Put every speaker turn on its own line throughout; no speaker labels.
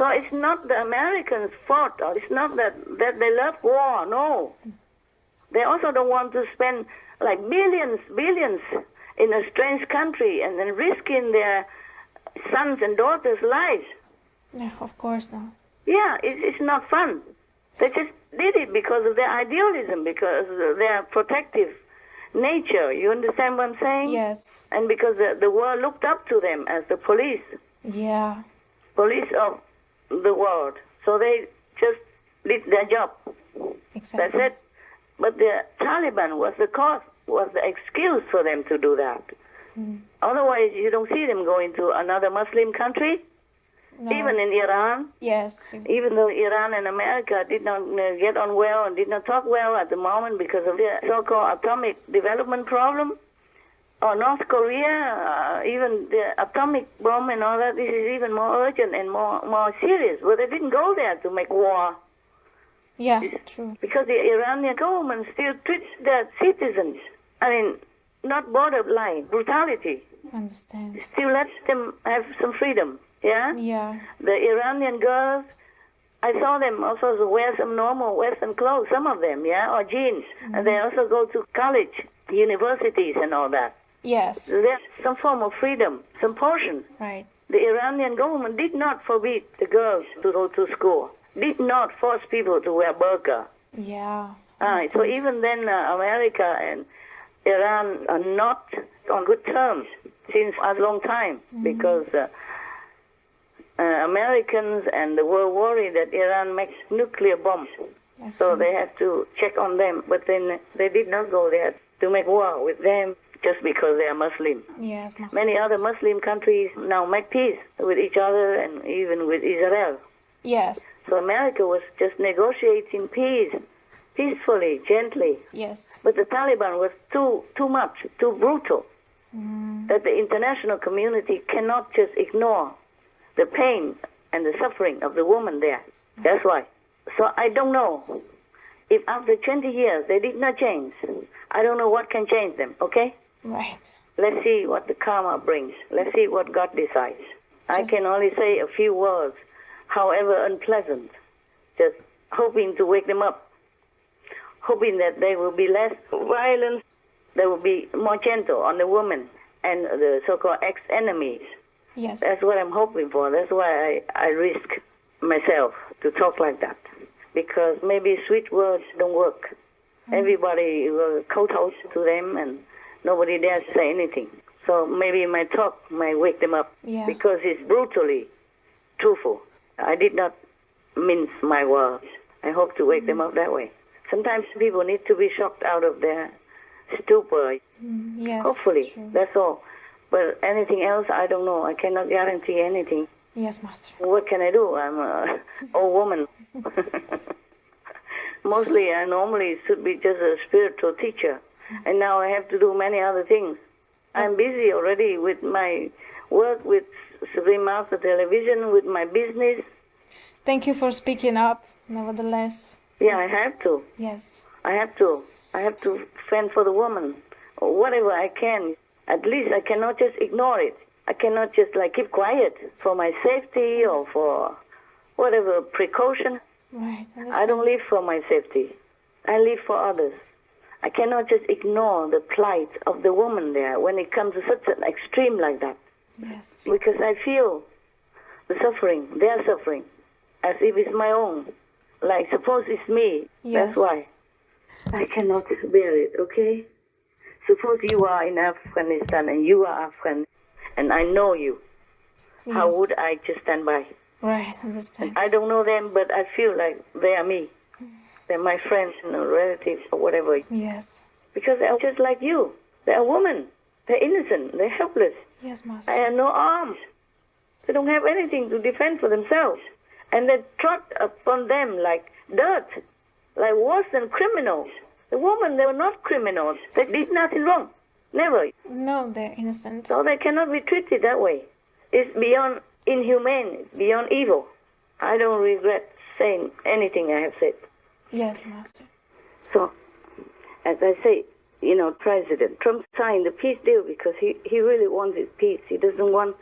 So it's not the Americans' fault, or it's not that they love war, no. They also don't want to spend like billions in a strange country and then risking their sons and daughters' lives.
Yeah, of course not.
Yeah, it's not fun. They just did it because of their idealism, because of their protective nature. You understand what I'm saying?
Yes.
And because the world looked up to them as the police
Yeah.
of the world. So they just did their job.
Exactly.
That's it. But the Taliban was the cause, was the excuse for them to do that. Otherwise, you don't see them going to another Muslim country,
No.
even in Iran.
Yes.
Even though Iran and America did not get on well and did not talk well at the moment because of the so-called atomic development problem, or North Korea, even the atomic bomb and all that, this is even more urgent and more serious. But they didn't go there to make war.
Yeah, true.
Because the Iranian government still treats their citizens, I mean, not borderline brutality.
Understand.
Still lets them have some freedom, yeah?
Yeah.
The Iranian girls, I saw them also wear some normal Western clothes, some of them, yeah, or jeans. And they also go to college, universities and all that.
Yes.
So there's some form of freedom, some portion.
Right.
The Iranian government did not forbid the girls to go to school, did not force people to wear burqa.
Yeah.
So even then, America and Iran are not on good terms since a long time because Americans and the world worry that Iran makes nuclear bombs. So they have to check on them. But then they did not go there to make war with them just because they are Muslim.
Yes, Master.
Many other Muslim countries now make peace with each other and even with Israel.
Yes.
So America was just negotiating peace, peacefully, gently.
Yes.
But the Taliban was too much, too brutal, that the international community cannot just ignore the pain and the suffering of the woman there. That's why. So I don't know. If after 20 years they did not change, I don't know what can change them, okay?
Right.
Let's see what the karma brings. Let's see what God decides. I can only say a few words, however unpleasant, just hoping to wake them up, hoping that they will be less violent, they will be more gentle on the women and the so-called ex-enemies.
Yes.
That's what I'm hoping for. That's why I risk myself to talk like that, because maybe sweet words don't work. Everybody will kowtow to them and nobody dares say anything. So maybe my talk might wake them up because it's brutally truthful. I did not mince my words. I hope to wake them up that way. Sometimes people need to be shocked out of their stupor.
Yes.
Hopefully,
True.
that's all. But anything else, I don't know. I cannot guarantee anything.
Yes, Master.
What can I do? I'm an old woman. Mostly, I normally should be just a spiritual teacher. And now I have to do many other things. I'm busy already with my work with Supreme Master Television, with my business.
Thank you for speaking up, nevertheless.
Yeah, I have to.
Yes.
I have to. I have to fend for the woman, or whatever I can. At least I cannot just ignore it. I cannot just keep quiet for my safety or for whatever precaution.
Right.
I don't live for my safety. I live for others. I cannot just ignore the plight of the woman there when it comes to such an extreme like that.
Yes.
Because I feel the suffering, their suffering, as if it's my own. Like, suppose it's me.
Yes.
That's why. I cannot bear it, okay? Suppose you are in Afghanistan and you are Afghan, and I know you.
Yes.
How would I just stand by?
Right, understand.
I don't know them, but I feel like they are me. They're my friends, relatives, or whatever.
Yes.
Because they are just like you. They're women. They're innocent. They're helpless.
Yes, Master.
They have no arms. They don't have anything to defend for themselves. And they trot upon them like dirt, like worse than criminals. The women, they were not criminals. They did nothing wrong. Never.
No, they're innocent.
So they cannot be treated that way. It's beyond inhumane. It's beyond evil. I don't regret saying anything I have said.
Yes, Master.
So, as I say, President Trump signed the peace deal because he really wanted peace. He doesn't want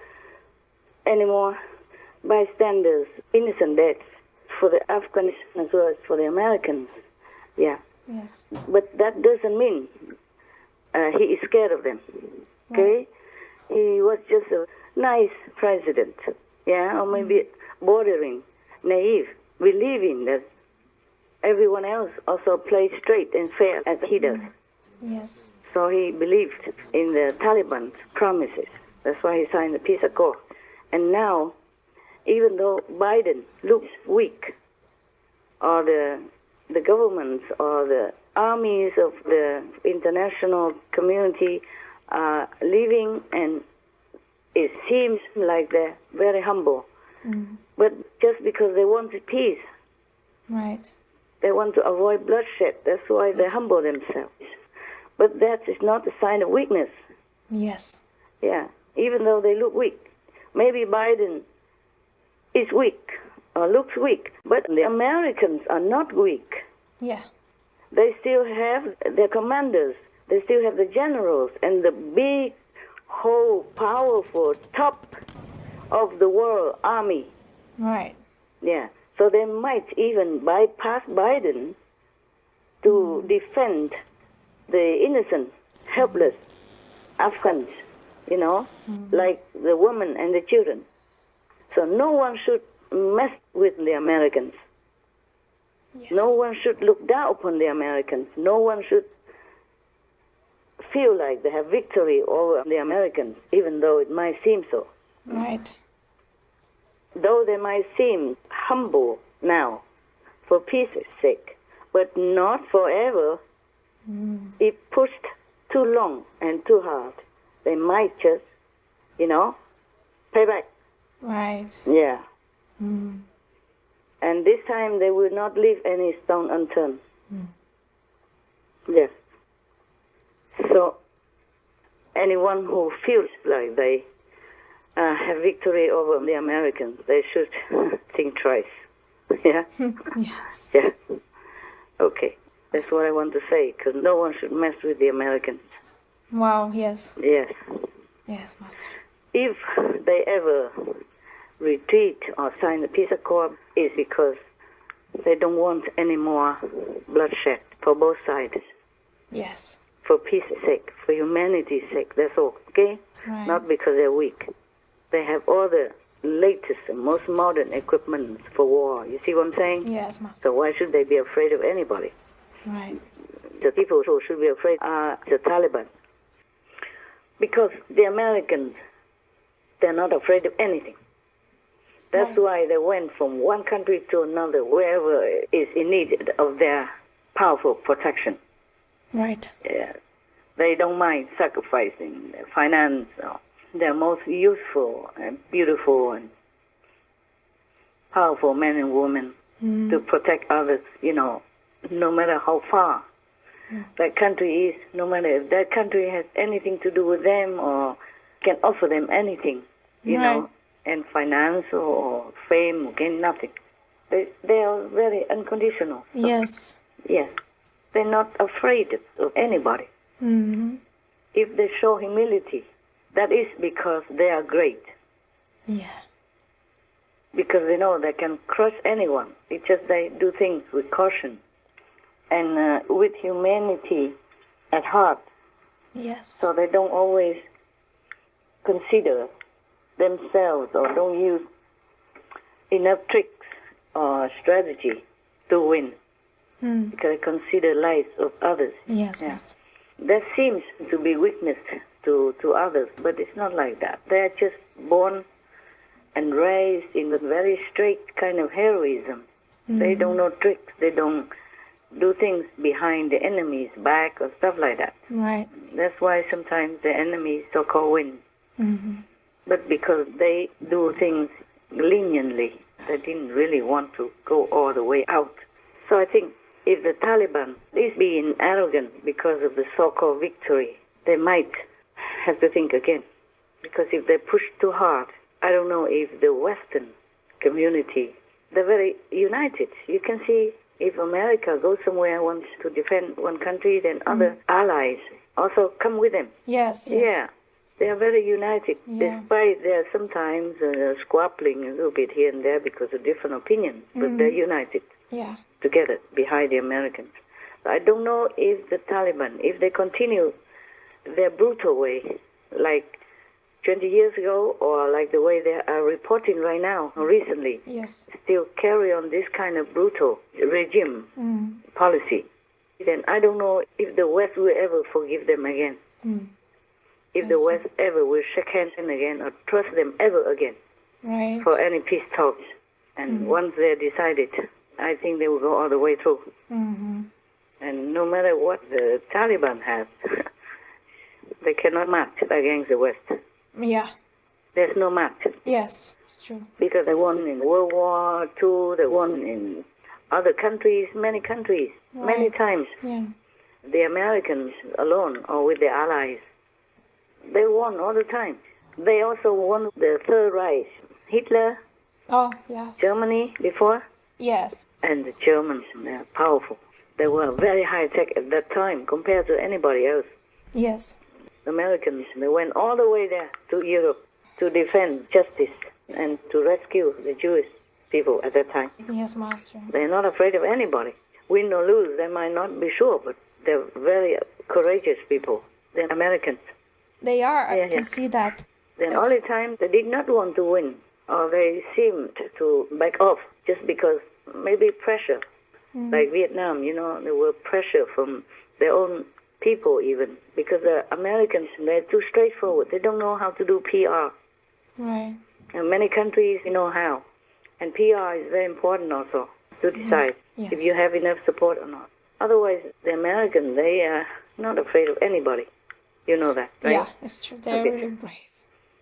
any more bystanders, innocent deaths for the Afghans as well as for the Americans. Yeah.
Yes.
But that doesn't mean he is scared of them. Okay? He was just a nice president. Yeah, or maybe bordering naive, believing that everyone else also plays straight and fair as he does.
Yes.
So he believed in the Taliban's promises. That's why he signed the peace accord. And now, even though Biden looks weak, or the governments or the armies of the international community are leaving, and it seems like they're very humble. But just because they wanted peace,
Right.
they want to avoid bloodshed. That's why they humble themselves. But that is not a sign of weakness.
Yes.
Yeah, even though they look weak. Maybe Biden is weak or looks weak, but the Americans are not weak.
Yeah.
They still have their commanders. They still have the generals and the big, whole, powerful, top of the world army.
Right.
Yeah. So they might even bypass Biden to defend the innocent, helpless Afghans, like the women and the children. So no one should mess with the Americans.
Yes.
No one should look down upon the Americans. No one should feel like they have victory over the Americans, even though it might seem so.
Right.
Though they might seem humble now for peace's sake, but not forever. If pushed too long and too hard, they might just, pay back.
Right.
Yeah. And this time they will not leave any stone unturned. Yes. So anyone who feels like they have victory over the Americans, they should think twice. Yeah?
Yes.
Yeah. Okay. That's what I want to say, because no one should mess with the Americans.
Wow. Yes.
Yes.
Yes, Master.
If they ever retreat or sign the peace accord, it's because they don't want any more bloodshed for both sides.
Yes.
For peace's sake, for humanity's sake, that's all, okay?
Right.
Not because they're weak. They have all the latest and most modern equipment for war. You see what I'm saying?
Yes, Master.
So why should they be afraid of anybody?
Right.
The people who should be afraid are the Taliban. Because the Americans, they're not afraid of anything. That's
Right.
why they went from one country to another, wherever is in need of their powerful protection.
Right.
Yeah. They don't mind sacrificing their finance, or their most useful and beautiful and powerful men and women to protect others, no matter how far that country is, no matter if that country has anything to do with them or can offer them anything,
Right.
and finance or fame, again, nothing. They are very unconditional. So,
Yes.
yes. They're not afraid of anybody. If they show humility, that is because they are great.
Yeah.
Because they know they can crush anyone. It's just they do things with caution and with humanity at heart.
Yes.
So they don't always consider themselves or don't use enough tricks or strategy to win. Because they consider lives of others.
Yes,
Yeah.
Master.
That seems to be weakness to others, but it's not like that. They're just born and raised in a very straight kind of heroism. They don't know tricks. They don't do things behind the enemy's back or stuff like that.
Right.
That's why sometimes the enemy so-called win. But because they do things leniently, they didn't really want to go all the way out. So I think if the Taliban is being arrogant because of the so-called victory, they might have to think again. Because if they push too hard, I don't know if the Western community, they're very united. You can see if America goes somewhere and wants to defend one country, then other allies also come with them.
Yes. Yes.
Yeah. They are very united,
Yeah.
despite there sometimes squabbling a little bit here and there because of different opinions, but they're united
Yeah.
together behind the Americans. I don't know if the Taliban, if they continue their brutal way, like 20 years ago, or like the way they are reporting right now, recently,
Yes.
still carry on this kind of brutal regime policy, then I don't know if the West will ever forgive them again. If the West ever will shake hands again or trust them ever again
Right.
for any peace talks. And once they're decided, I think they will go all the way through. And no matter what the Taliban has, they cannot match against the West.
Yeah.
There's no match.
Yes. It's true.
Because they won in World War II, they won in other countries, many countries, many times.
Yeah.
The Americans alone or with their allies, they won all the time. They also won the Third Reich. Hitler,
Oh, yes.
Germany before,
Yes.
and the Germans, they're powerful. They were very high tech at that time compared to anybody else.
Yes.
The Americans, they went all the way there to Europe to defend justice and to rescue the Jewish people at that time.
Yes, Master.
They're not afraid of anybody. Win or lose, they might not be sure, but they're very courageous people. They're Americans.
They are. I
Yeah,
can
yeah.
see that.
The
Yes.
only time they did not want to win, or they seemed to back off just because maybe pressure, like Vietnam, there were pressure from their own people even, because the Americans, they're too straightforward. They don't know how to do PR.
Right.
And many countries know how. And PR is very important also to decide
Yes.
if you have enough support or not. Otherwise, the Americans, they are not afraid of anybody. You know that, right?
Yeah, it's true. They're
Okay.
really brave.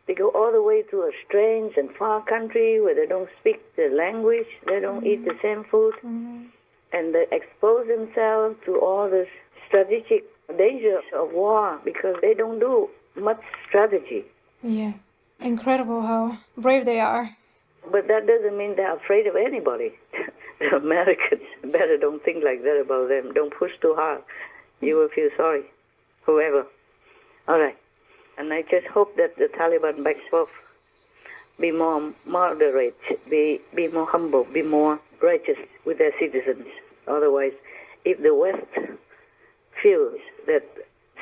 They go all the way to a strange and far country where they don't speak the language, they don't eat the same food, and they expose themselves to all this strategic dangers of war because they don't do much strategy.
Yeah. Incredible how brave they are.
But that doesn't mean they're afraid of anybody. The Americans better don't think like that about them. Don't push too hard. You will feel sorry. Whoever. All right. And I just hope that the Taliban backs off. Be more moderate. Be more humble. Be more righteous with their citizens. Otherwise, if the West feels that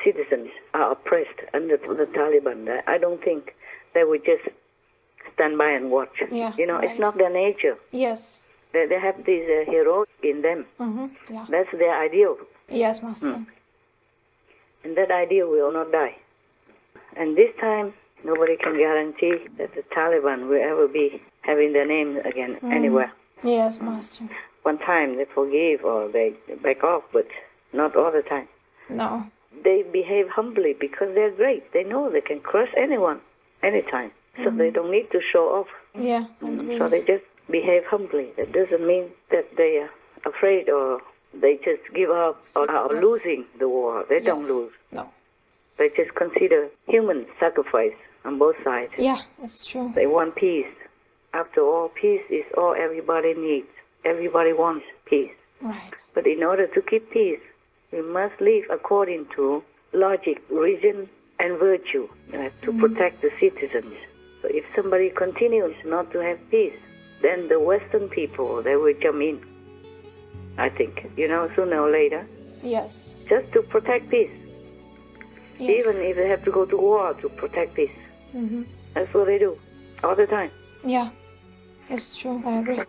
citizens are oppressed under the Taliban, I don't think they would just stand by and watch.
Yeah,
It's
right.
not their nature.
Yes.
They have this heroic in them.
Yeah.
That's their ideal.
Yes, Master.
And that ideal will not die. And this time, nobody can guarantee that the Taliban will ever be having their name again anywhere.
Yes, Master.
One time they forgive or they back off, but not all the time.
No.
They behave humbly because they're great. They know they can crush anyone, anytime. So they don't need to show off.
Yeah, I agree.
So they just behave humbly. That doesn't mean that they are afraid or they just give up or are
Yes.
losing the war. They don't
Yes.
lose.
No.
They just consider human sacrifice on both sides.
Yeah, it's true.
They want peace. After all, peace is all everybody needs. Everybody wants peace.
Right.
But in order to keep peace, we must live according to logic, reason, and virtue to protect the citizens. So if somebody continues not to have peace, then the Western people, they will jump in, I think, sooner or later,
Yes.
just to protect peace.
Yes.
Even if they have to go to war to protect peace.
Mm-hmm.
That's what they do all the time.
Yeah. It's true. I agree.